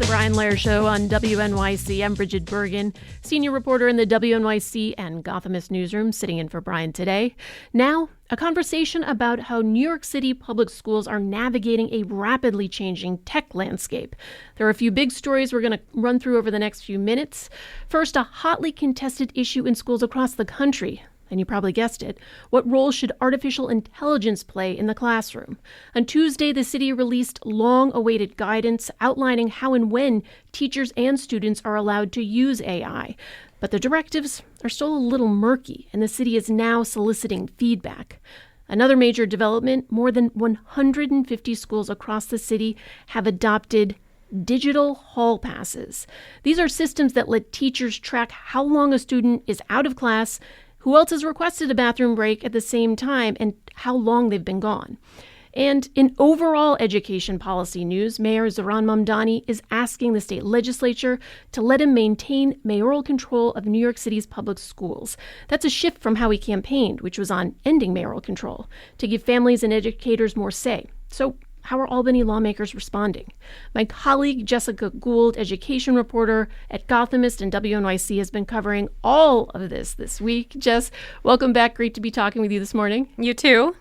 Brian Lehrer Show on WNYC. I'm Bridget Bergen, senior reporter in the WNYC and Gothamist newsroom, sitting in for Brian today. Now, a conversation about how New York City public schools are navigating a rapidly changing tech landscape. There are a few big stories we're going to run through over the next few minutes. First, a hotly contested issue in schools across the country. And you probably guessed it. What role should artificial intelligence play in the classroom? On Tuesday, the city released long-awaited guidance outlining how and when teachers and students are allowed to use AI. But the directives are still a little murky, and the city is now soliciting feedback. Another major development, more than 150 schools across the city have adopted digital hall passes. These are systems that let teachers track how long a student is out of class, who else has requested a bathroom break at the same time, and how long they've been gone. And in overall education policy news, Mayor Zohran Mamdani is asking the state legislature to let him maintain mayoral control of New York City's public schools. That's a shift from how he campaigned, which was on ending mayoral control, to give families and educators more say. So how are Albany lawmakers responding? My colleague, Jessica Gould, education reporter at Gothamist and WNYC, has been covering all of this week. Jess, welcome back. Great to be talking with you this morning. You too.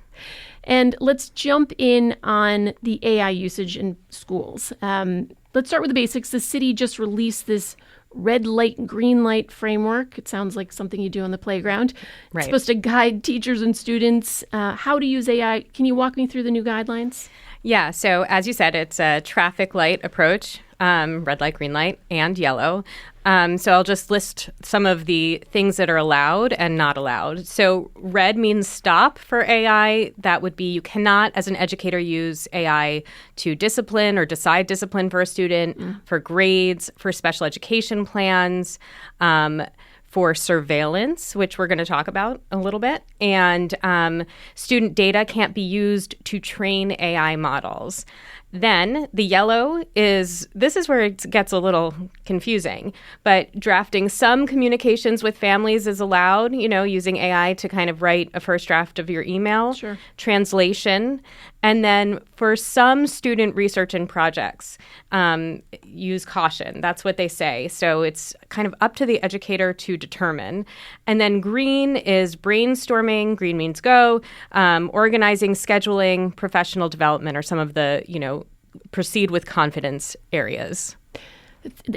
And let's jump in on the AI usage in schools. Let's start with the basics. The city just released this red light, green light framework. It sounds like something you do on the playground. Right. It's supposed to guide teachers and students how to use AI. Can you walk me through the new guidelines? Yeah, so as you said, it's a traffic light approach, red light, green light, and yellow. So I'll just list some of the things that are allowed and not allowed. So red means stop for AI. That would be you cannot, as an educator, use AI to discipline or decide discipline for a student, for grades, for special education plans, for surveillance, which we're going to talk about a little bit. And student data can't be used to train AI models. Then the yellow this is where it gets a little confusing, but drafting some communications with families is allowed, using AI to kind of write a first draft of your email. Sure. Translation. And then for some student research and projects, use caution. That's what they say. So it's kind of up to the educator to determine. And then green is brainstorming. Green means go. Organizing, scheduling, professional development are some of the, proceed with confidence areas.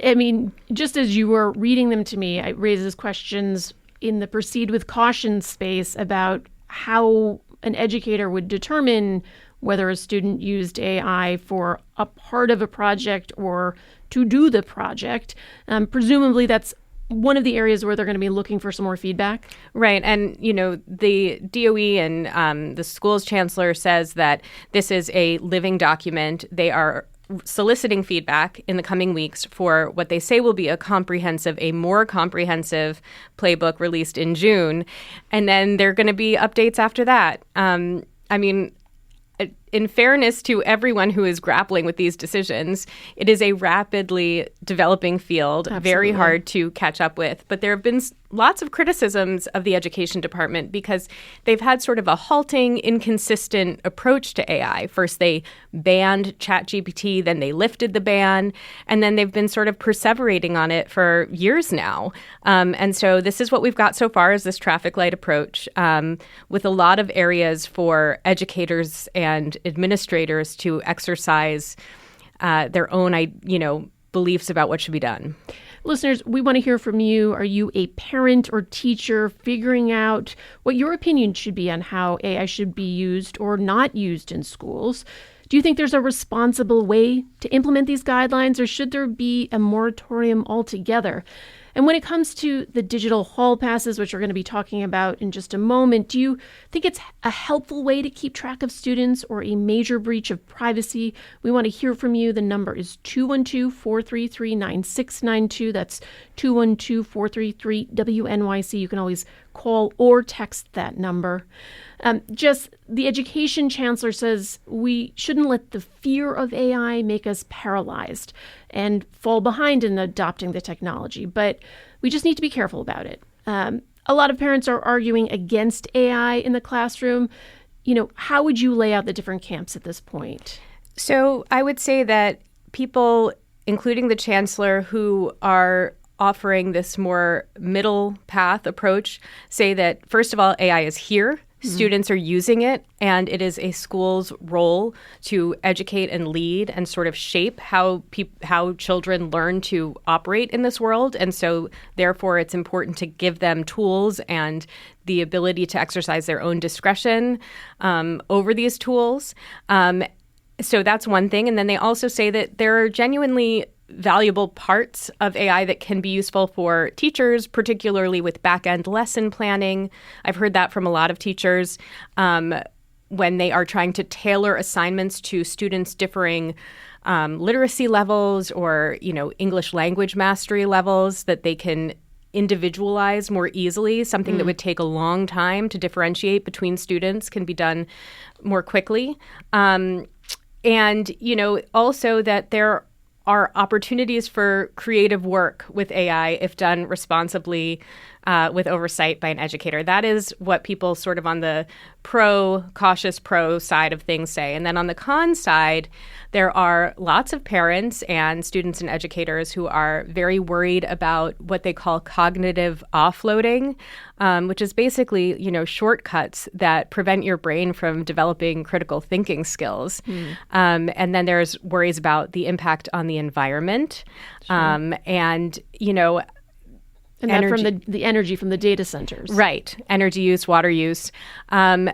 I mean, just as you were reading them to me, it raises questions in the proceed with caution space about how an educator would determine whether a student used AI for a part of a project or to do the project. Presumably that's one of the areas where they're going to be looking for some more feedback. Right. And, the DOE and the school's chancellor says that this is a living document. They are soliciting feedback in the coming weeks for what they say will be a more comprehensive playbook released in June. And then there are going to be updates after that. In fairness to everyone who is grappling with these decisions, it is a rapidly developing field, Absolutely. Very hard to catch up with. But there have been lots of criticisms of the education department because they've had sort of a halting, inconsistent approach to AI. First, they banned ChatGPT, then they lifted the ban, and then they've been sort of perseverating on it for years now. And so this is what we've got so far is this traffic light approach with a lot of areas for educators and administrators to exercise their own, beliefs about what should be done. Listeners, we want to hear from you. Are you a parent or teacher figuring out what your opinion should be on how AI should be used or not used in schools? Do you think there's a responsible way to implement these guidelines, or should there be a moratorium altogether? And when it comes to the digital hall passes, which we're going to be talking about in just a moment, do you think it's a helpful way to keep track of students or a major breach of privacy? We want to hear from you. The number is 212-433-9692. That's 212-433-WNYC. You can always call or text that number. Just the education chancellor says we shouldn't let the fear of AI make us paralyzed and fall behind in adopting the technology, but we just need to be careful about it. A lot of parents are arguing against AI in the classroom. How would you lay out the different camps at this point? So I would say that people, including the chancellor, who are offering this more middle path approach, say that, first of all, AI is here. Students are using it, and it is a school's role to educate and lead and sort of shape how children learn to operate in this world. And so, therefore, it's important to give them tools and the ability to exercise their own discretion over these tools. So that's one thing. And then they also say that there are genuinely valuable parts of AI that can be useful for teachers, particularly with back-end lesson planning. I've heard that from a lot of teachers when they are trying to tailor assignments to students' differing literacy levels or, English language mastery levels, that they can individualize more easily. Something that would take a long time to differentiate between students can be done more quickly. And, also that there are opportunities for creative work with AI if done responsibly with oversight by an educator. That is what people sort of on the cautious pro side of things say. And then on the con side, there are lots of parents and students and educators who are very worried about what they call cognitive offloading, which is basically, shortcuts that prevent your brain from developing critical thinking skills. And then there's worries about the impact on the environment. Sure. And that from the energy from the data centers. Right. Energy use, water use. And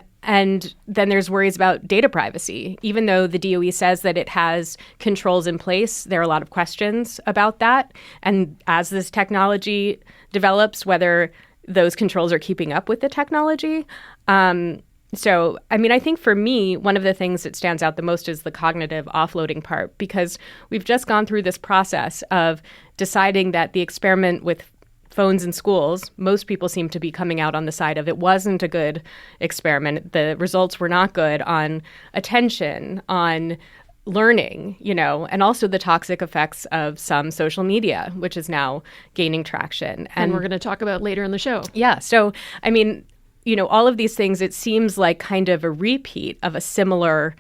then there's worries about data privacy. Even though the DOE says that it has controls in place, there are a lot of questions about that. And as this technology develops, whether those controls are keeping up with the technology. I think for me, one of the things that stands out the most is the cognitive offloading part, because we've just gone through this process of deciding that the experiment with phones in schools, most people seem to be coming out on the side of it wasn't a good experiment. The results were not good on attention, on learning, and also the toxic effects of some social media, which is now gaining traction. And we're going to talk about later in the show. Yeah. So, all of these things, it seems like kind of a repeat of a similar,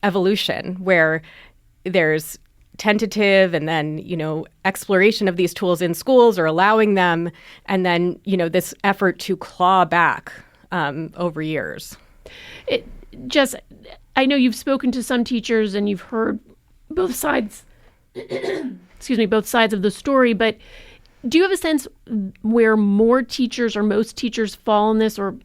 evolution where there's tentative and then, exploration of these tools in schools or allowing them, and then, this effort to claw back over years. I know you've spoken to some teachers and you've heard both sides, both sides of the story, but do you have a sense where more teachers or most teachers fall in this, or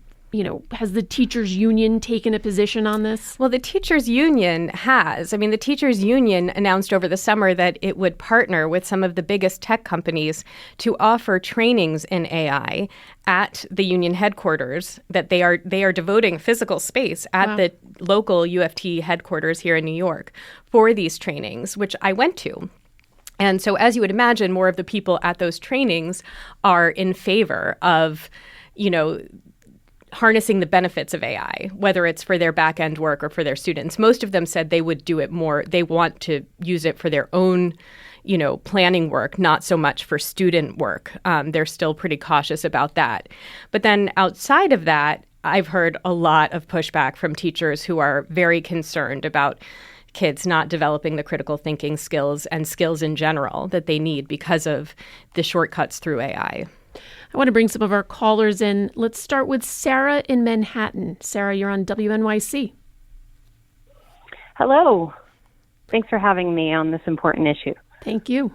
has the teachers union taken a position on this? Well, the teachers union has. The teachers union announced over the summer that it would partner with some of the biggest tech companies to offer trainings in AI at the union headquarters, that they are devoting physical space at the local UFT headquarters here in New York for these trainings, which I went to. And so, as you would imagine, more of the people at those trainings are in favor of, harnessing the benefits of AI, whether it's for their back-end work or for their students. Most of them said they would do it more. They want to use it for their own, planning work, not so much for student work. They're still pretty cautious about that. But then outside of that, I've heard a lot of pushback from teachers who are very concerned about kids not developing the critical thinking skills and skills in general that they need because of the shortcuts through AI. I want to bring some of our callers in. Let's start with Sarah in Manhattan. Sarah, you're on WNYC. Hello. Thanks for having me on this important issue. Thank you.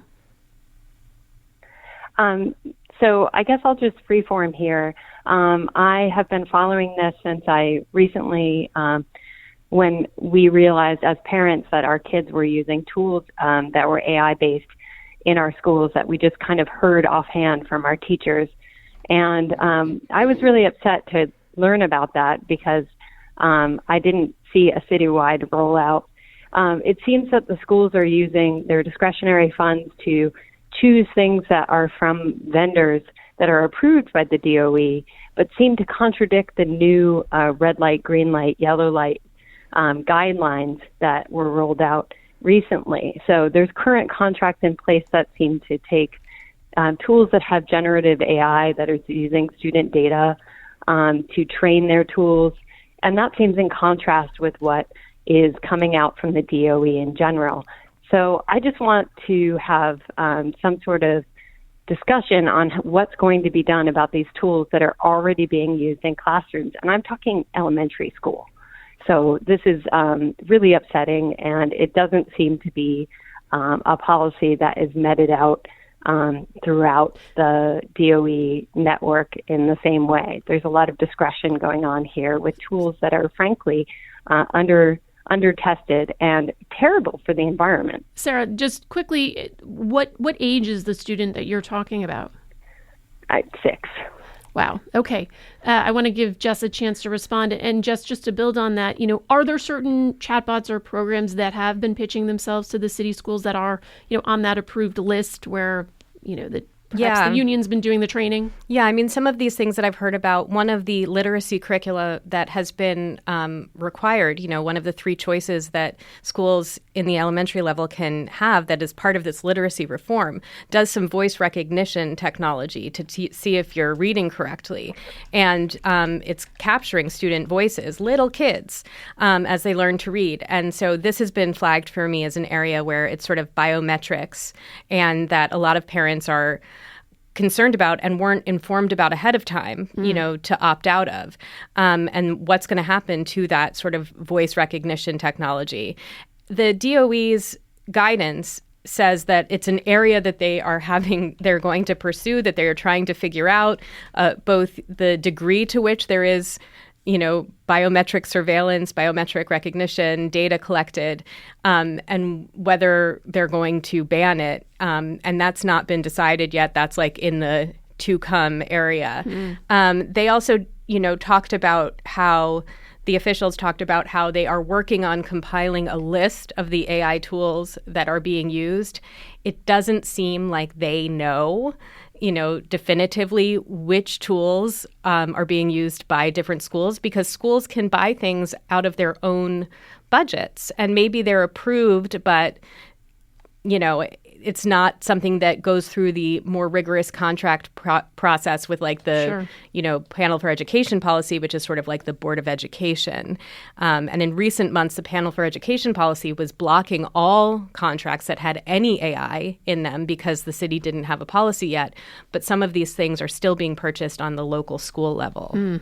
So I guess I'll just freeform here. I have been following this since I recently, when we realized as parents that our kids were using tools that were AI-based in our schools that we just kind of heard offhand from our teachers. And I was really upset to learn about that because I didn't see a citywide rollout. It seems that the schools are using their discretionary funds to choose things that are from vendors that are approved by the DOE, but seem to contradict the new red light, green light, yellow light guidelines that were rolled out recently. So there's current contracts in place that seem to take tools that have generative AI that are using student data to train their tools. And that seems in contrast with what is coming out from the DOE in general. So I just want to have some sort of discussion on what's going to be done about these tools that are already being used in classrooms. And I'm talking elementary school. So this is really upsetting, and it doesn't seem to be a policy that is meted out throughout the DOE network in the same way. There's a lot of discretion going on here with tools that are frankly under-tested and terrible for the environment. Sarah, just quickly, what age is the student that you're talking about? 6. Wow. Okay. I want to give Jess a chance to respond. And Jess, just to build on that, are there certain chatbots or programs that have been pitching themselves to the city schools that are, on that approved list where, perhaps the union's been doing the training? Yeah, I mean, some of these things that I've heard about, one of the literacy curricula that has been required, one of the 3 choices that schools in the elementary level can have that is part of this literacy reform, does some voice recognition technology to see if you're reading correctly. And it's capturing student voices, little kids, as they learn to read. And so this has been flagged for me as an area where it's sort of biometrics, and that a lot of parents are concerned about and weren't informed about ahead of time, to opt out of, and what's going to happen to that sort of voice recognition technology. The DOE's guidance says that it's an area that they're going to pursue, that they're trying to figure out both the degree to which there is biometric surveillance, biometric recognition, data collected, and whether they're going to ban it. And that's not been decided yet. That's like in the to come area. They also, talked about how the officials talked about how they are working on compiling a list of the AI tools that are being used. It doesn't seem like they know definitively which tools are being used by different schools, because schools can buy things out of their own budgets, and maybe they're approved, but it's not something that goes through the more rigorous contract process with like the, Panel for Education policy, which is sort of like the Board of Education. And in recent months, the Panel for Education policy was blocking all contracts that had any AI in them because the city didn't have a policy yet. But some of these things are still being purchased on the local school level.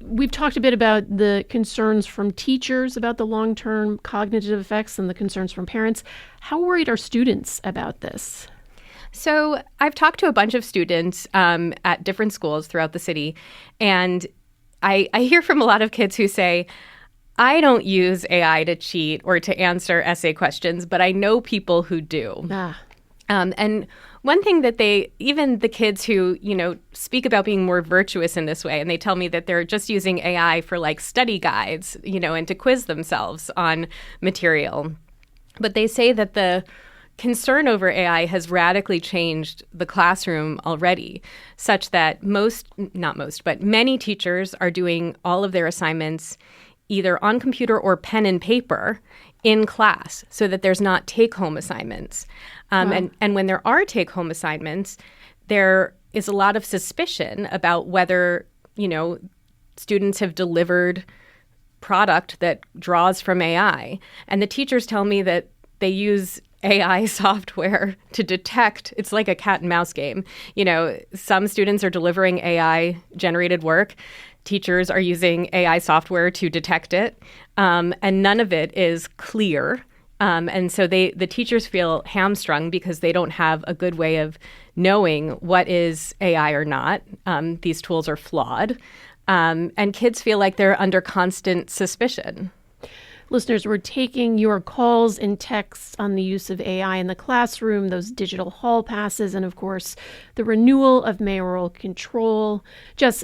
We've talked a bit about the concerns from teachers about the long-term cognitive effects and the concerns from parents. How worried are students about this? So I've talked to a bunch of students at different schools throughout the city, and I hear from a lot of kids who say, I don't use AI to cheat or to answer essay questions, but I know people who do. And one thing that even the kids who, speak about being more virtuous in this way, and they tell me that they're just using AI for like study guides, and to quiz themselves on material. But they say that the concern over AI has radically changed the classroom already, such that many teachers are doing all of their assignments either on computer or pen and paper in class, so that there's not take-home assignments. And when there are take-home assignments, there is a lot of suspicion about whether, students have delivered product that draws from AI. And the teachers tell me that they use AI software to detect. It's like a cat and mouse game. Some students are delivering AI generated work. Teachers are using AI software to detect it. And none of it is clear. And so the teachers feel hamstrung because they don't have a good way of knowing what is AI or not. These tools are flawed. And kids feel like they're under constant suspicion. Listeners, we're taking your calls and texts on the use of AI in the classroom, those digital hall passes, and of course, the renewal of mayoral control. Just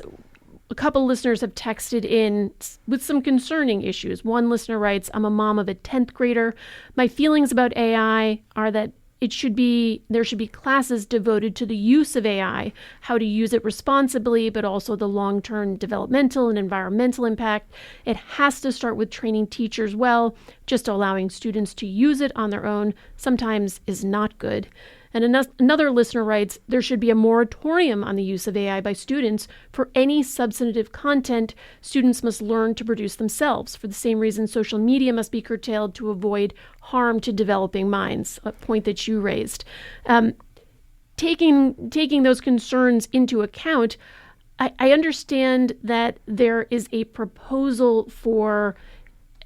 a couple listeners have texted in with some concerning issues. One listener writes, I'm a mom of a 10th grader. My feelings about AI are that there should be classes devoted to the use of AI, how to use it responsibly, but also the long-term developmental and environmental impact. It has to start with training teachers well. Just allowing students to use it on their own sometimes is not good. And another listener writes, there should be a moratorium on the use of AI by students. For any substantive content, students must learn to produce themselves. For the same reason, social media must be curtailed to avoid harm to developing minds, a point that you raised. Taking those concerns into account, I understand that there is a proposal for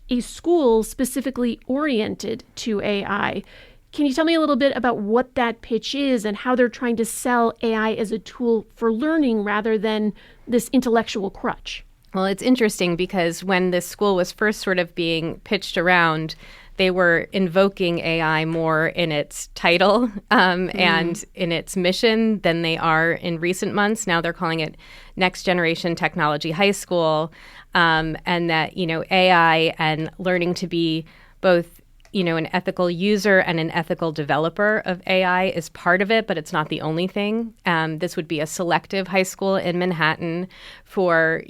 a school specifically oriented to AI. Can you tell me a little bit about what that pitch is and how they're trying to sell AI as a tool for learning rather than this intellectual crutch? Well, it's interesting because when this school was first sort of being pitched around, they were invoking AI more in its title and in its mission than they are in recent months. Now they're calling it Next Generation Technology High School, and that, AI and learning to be both, an ethical user and an ethical developer of AI is part of it, but it's not the only thing. This would be a selective high school in Manhattan for,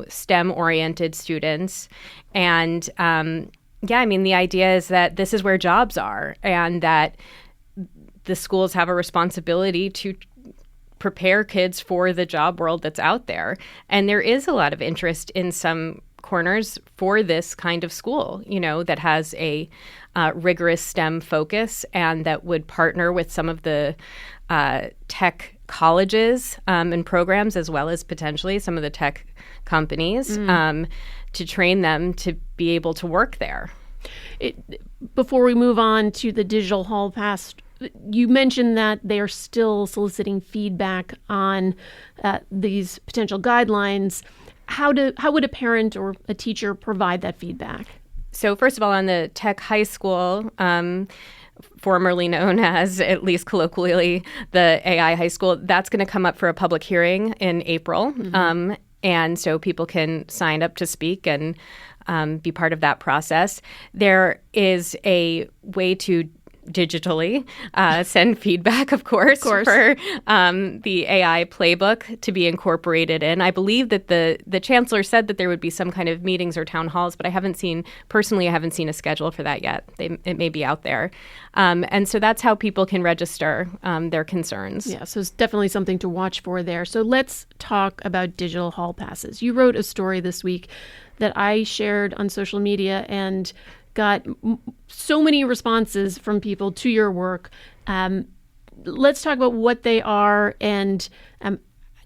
STEM-oriented students. And the idea is that this is where jobs are and that the schools have a responsibility to prepare kids for the job world that's out there. And there is a lot of interest in some corners for this kind of school, that has a rigorous STEM focus and that would partner with some of the tech colleges and programs, as well as potentially some of the tech companies, to train them to be able to work there. Before we move on to the digital hall pass, you mentioned that they are still soliciting feedback on these potential guidelines. How would a parent or a teacher provide that feedback? So first of all, on the tech high school, formerly known as, at least colloquially, the AI high school, that's going to come up for a public hearing in April. And so people can sign up to speak and be part of that process. There is a way to digitally send feedback, of course. For the AI playbook to be incorporated in. I believe that the chancellor said that there would be some kind of meetings or town halls, but I haven't seen a schedule for that yet. It may be out there. And so that's how people can register their concerns. Yeah, so it's definitely something to watch for there. So let's talk about digital hall passes. You wrote a story this week that I shared on social media and got so many responses from people to your work. Let's talk about what they are. And,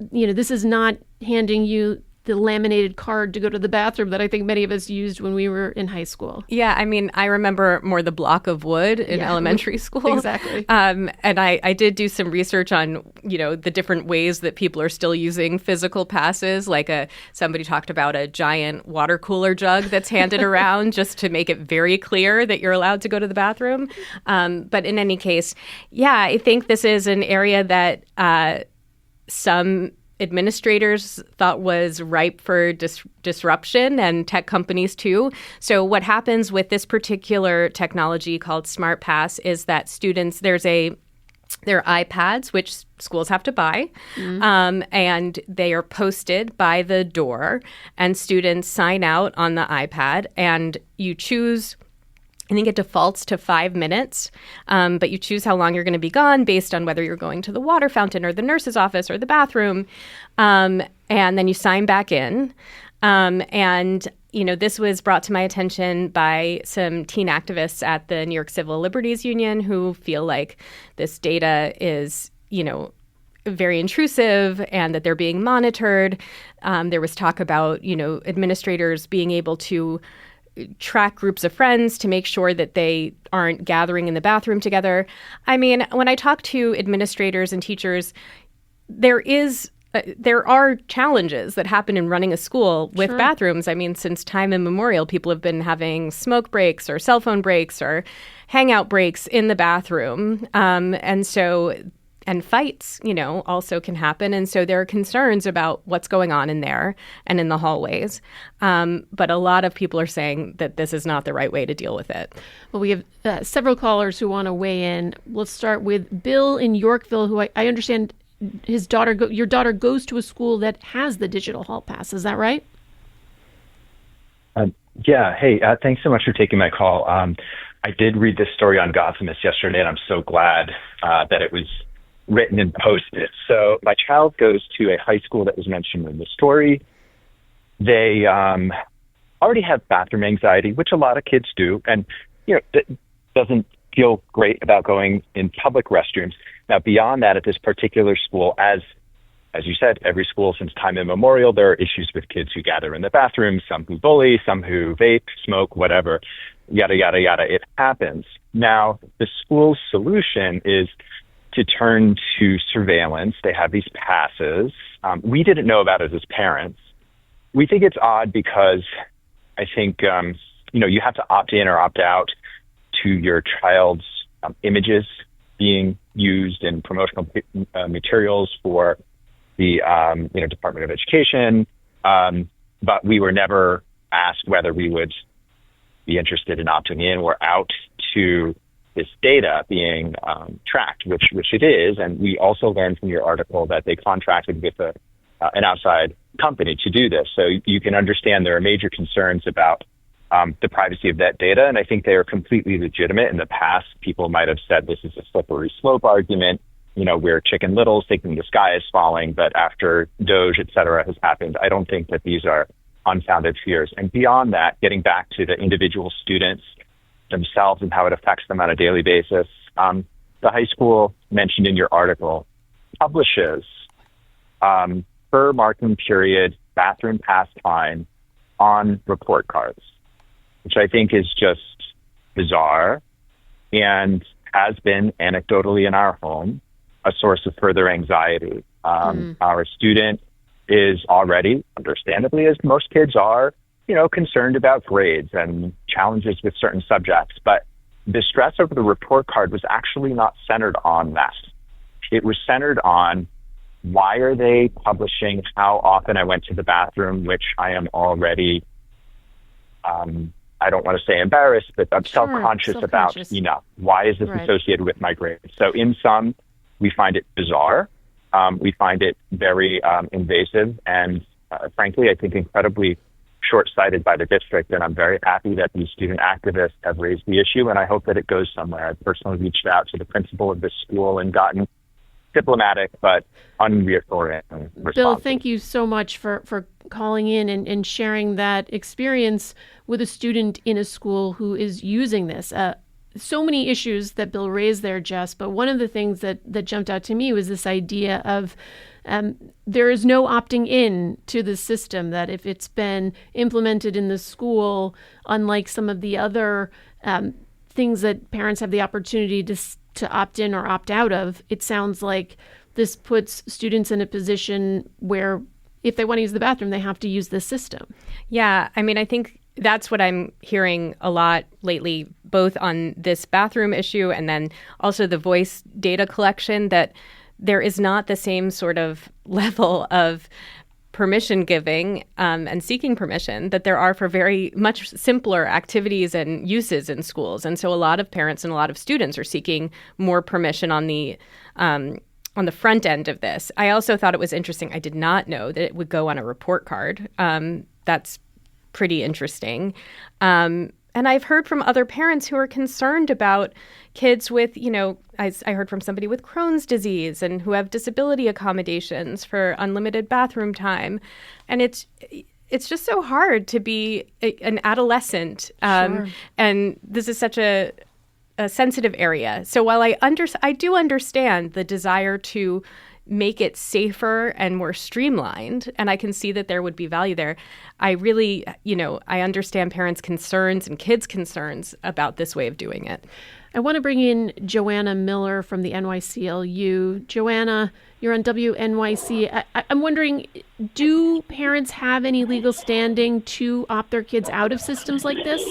this is not handing you the laminated card to go to the bathroom that I think many of us used when we were in high school. Yeah, I remember more the block of wood in elementary school. Exactly. And I did do some research on, the different ways that people are still using physical passes. Like somebody talked about a giant water cooler jug that's handed around just to make it very clear that you're allowed to go to the bathroom. But in any case, I think this is an area that some administrators thought was ripe for disruption, and tech companies too. So what happens with this particular technology called Smart Pass is that students, there are iPads, which schools have to buy, and they are posted by the door, and students sign out on the iPad, and you choose, I think it defaults to 5 minutes, but you choose how long you're going to be gone based on whether you're going to the water fountain or the nurse's office or the bathroom. And then you sign back in. And, this was brought to my attention by some teen activists at the New York Civil Liberties Union who feel like this data is, very intrusive and that they're being monitored. There was talk about, administrators being able to track groups of friends to make sure that they aren't gathering in the bathroom together. When I talk to administrators and teachers, there are challenges that happen in running a school with bathrooms. Since time immemorial, people have been having smoke breaks or cell phone breaks or hangout breaks in the bathroom. And fights, also can happen. And so there are concerns about what's going on in there and in the hallways. But a lot of people are saying that this is not the right way to deal with it. Well, we have several callers who want to weigh in. Let's start with Bill in Yorkville, who I understand your daughter goes to a school that has the digital hall pass. Is that right? Yeah. Hey, thanks so much for taking my call. I did read this story on Gothamist yesterday, and I'm so glad that it was written and posted. So my child goes to a high school that was mentioned in the story. They already have bathroom anxiety, which a lot of kids do, and doesn't feel great about going in public restrooms. Now, beyond that, at this particular school, as you said, every school since time immemorial, there are issues with kids who gather in the bathroom, some who bully, some who vape, smoke, whatever, yada, yada, yada. It happens. Now, the school's solution is to turn to surveillance. They have these passes. We didn't know about it as parents. We think it's odd because I think, you have to opt in or opt out to your child's images being used in promotional materials for the Department of Education, but we were never asked whether we would be interested in opting in or out to this data being tracked, which it is. And we also learned from your article that they contracted with an outside company to do this. So you can understand there are major concerns about the privacy of that data, and I think they are completely legitimate. In the past, people might have said this is a slippery slope argument. We're Chicken Littles thinking the sky is falling, but after Doge, et cetera, has happened, I don't think that these are unfounded fears. And beyond that, getting back to the individual students themselves and how it affects them on a daily basis, the high school mentioned in your article publishes per marking period bathroom pass time on report cards, which I think is just bizarre and has been anecdotally in our home a source of further anxiety. Our student is already, understandably, as most kids are, concerned about grades and challenges with certain subjects. But the stress over the report card was actually not centered on that. It was centered on why are they publishing how often I went to the bathroom, which I am already, I don't want to say embarrassed, but I'm self-conscious about, why is this associated with my grades? So in sum, we find it bizarre. We find it very invasive and, frankly, I think incredibly short-sighted by the district. And I'm very happy that these student activists have raised the issue, and I hope that it goes somewhere. I've personally reached out to the principal of this school and gotten diplomatic but unreassuring responses. Bill, thank you so much for calling in and sharing that experience with a student in a school who is using this. So many issues that Bill raised there, Jess, but one of the things that jumped out to me was this idea of there is no opting in to the system, that if it's been implemented in the school, unlike some of the other things that parents have the opportunity to opt in or opt out of, it sounds like this puts students in a position where if they want to use the bathroom, they have to use this system. Yeah, I think that's what I'm hearing a lot lately, both on this bathroom issue and then also the voice data collection, that there is not the same sort of level of permission giving and seeking permission that there are for very much simpler activities and uses in schools. And so a lot of parents and a lot of students are seeking more permission on the front end of this. I also thought it was interesting. I did not know that it would go on a report card. That's pretty interesting. And I've heard from other parents who are concerned about kids with, I heard from somebody with Crohn's disease and who have disability accommodations for unlimited bathroom time. And it's just so hard to be an adolescent. Sure. And this is such a sensitive area. So while I do understand the desire to make it safer and more streamlined, and I can see that there would be value there, I really, I understand parents' concerns and kids' concerns about this way of doing it. I want to bring in Joanna Miller from the NYCLU. Joanna, you're on WNYC. I'm wondering, do parents have any legal standing to opt their kids out of systems like this?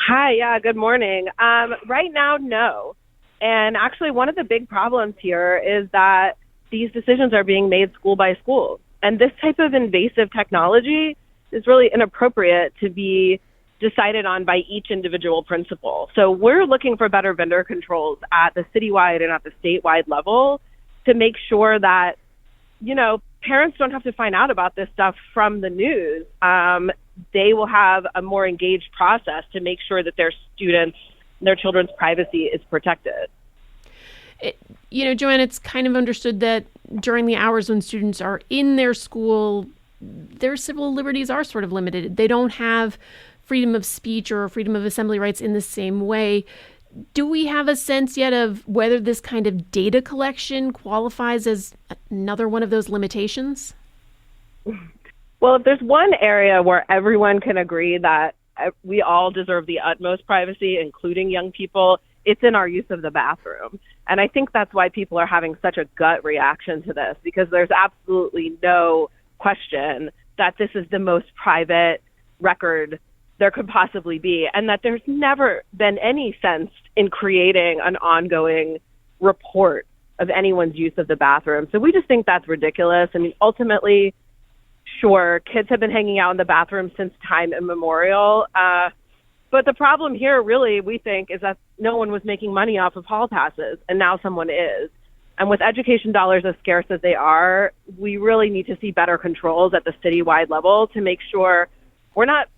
Hi, yeah, good morning. Right now, no. And actually, one of the big problems here is that these decisions are being made school by school. And this type of invasive technology is really inappropriate to be decided on by each individual principal. So we're looking for better vendor controls at the citywide and at the statewide level to make sure that, parents don't have to find out about this stuff from the news. they will have a more engaged process to make sure that their children's privacy is protected. Joanne, it's kind of understood that during the hours when students are in their school, their civil liberties are sort of limited. They don't have freedom of speech or freedom of assembly rights in the same way. Do we have a sense yet of whether this kind of data collection qualifies as another one of those limitations? Well, if there's one area where everyone can agree that we all deserve the utmost privacy, including young people, it's in our use of the bathroom. And I think that's why people are having such a gut reaction to this, because there's absolutely no question that this is the most private record there could possibly be, and that there's never been any sense in creating an ongoing report of anyone's use of the bathroom. So we just think that's ridiculous. I mean, ultimately, sure, kids have been hanging out in the bathroom since time immemorial. But the problem here, really, we think, is that no one was making money off of hall passes, and now someone is. And with education dollars as scarce as they are, we really need to see better controls at the citywide level to make sure we're not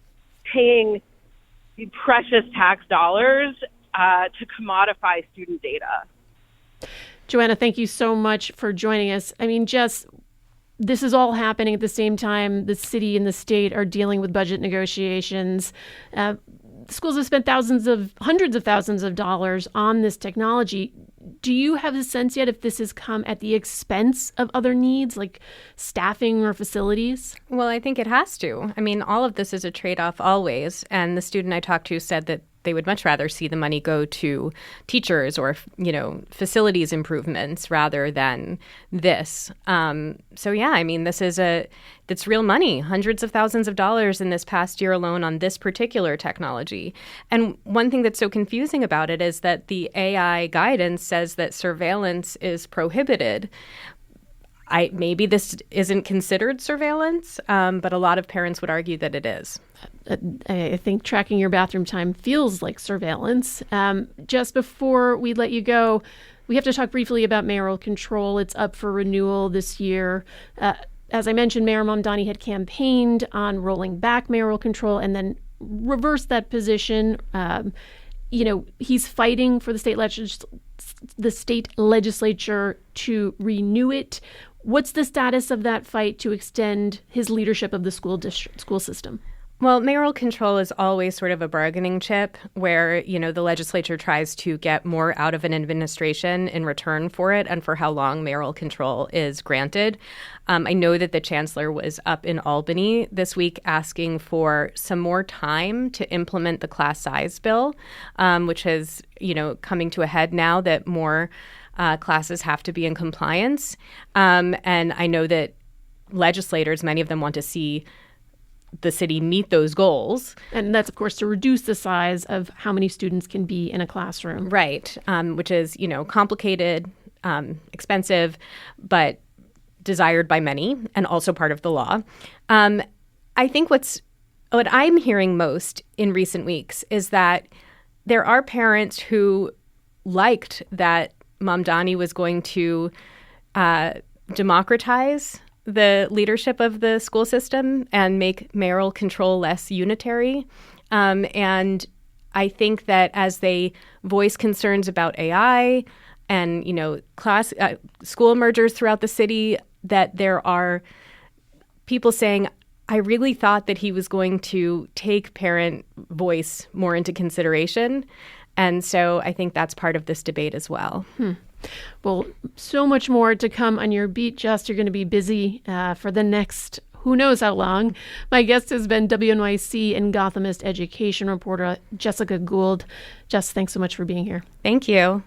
paying precious tax dollars to commodify student data. Joanna, thank you so much for joining us. I mean, Jess, this is all happening at the same time the city and the state are dealing with budget negotiations. Schools have spent hundreds of thousands of dollars on this technology. Do you have a sense yet if this has come at the expense of other needs like staffing or facilities? Well, I think it has to. I mean, all of this is a trade-off always. And the student I talked to said that they would much rather see the money go to teachers or, facilities improvements rather than this. So, yeah, I mean, that's real money, hundreds of thousands of dollars in this past year alone on this particular technology. And one thing that's so confusing about it is that the AI guidance says that surveillance is prohibited. Maybe this isn't considered surveillance, but a lot of parents would argue that it is. I think tracking your bathroom time feels like surveillance. Just before we let you go, we have to talk briefly about mayoral control. It's up for renewal this year. As I mentioned, Mayor Mamdani had campaigned on rolling back mayoral control and then reversed that position. He's fighting for the state legislature to renew it. What's the status of that fight to extend his leadership of the school system? Well, mayoral control is always sort of a bargaining chip where, the legislature tries to get more out of an administration in return for it and for how long mayoral control is granted. I know that the chancellor was up in Albany this week asking for some more time to implement the class size bill, which is, coming to a head now that more classes have to be in compliance. And I know that legislators, many of them want to see the city meet those goals. And that's, of course, to reduce the size of how many students can be in a classroom. Right, which is, complicated, expensive, but desired by many and also part of the law. I think what I'm hearing most in recent weeks is that there are parents who liked that Mamdani was going to democratize the leadership of the school system and make mayoral control less unitary. And I think that as they voice concerns about AI and, school mergers throughout the city, that there are people saying, I really thought that he was going to take parent voice more into consideration. And so I think that's part of this debate as well. Well, so much more to come on your beat, Jess. You're going to be busy for the next who knows how long. My guest has been WNYC and Gothamist education reporter Jessica Gould. Jess, thanks so much for being here. Thank you.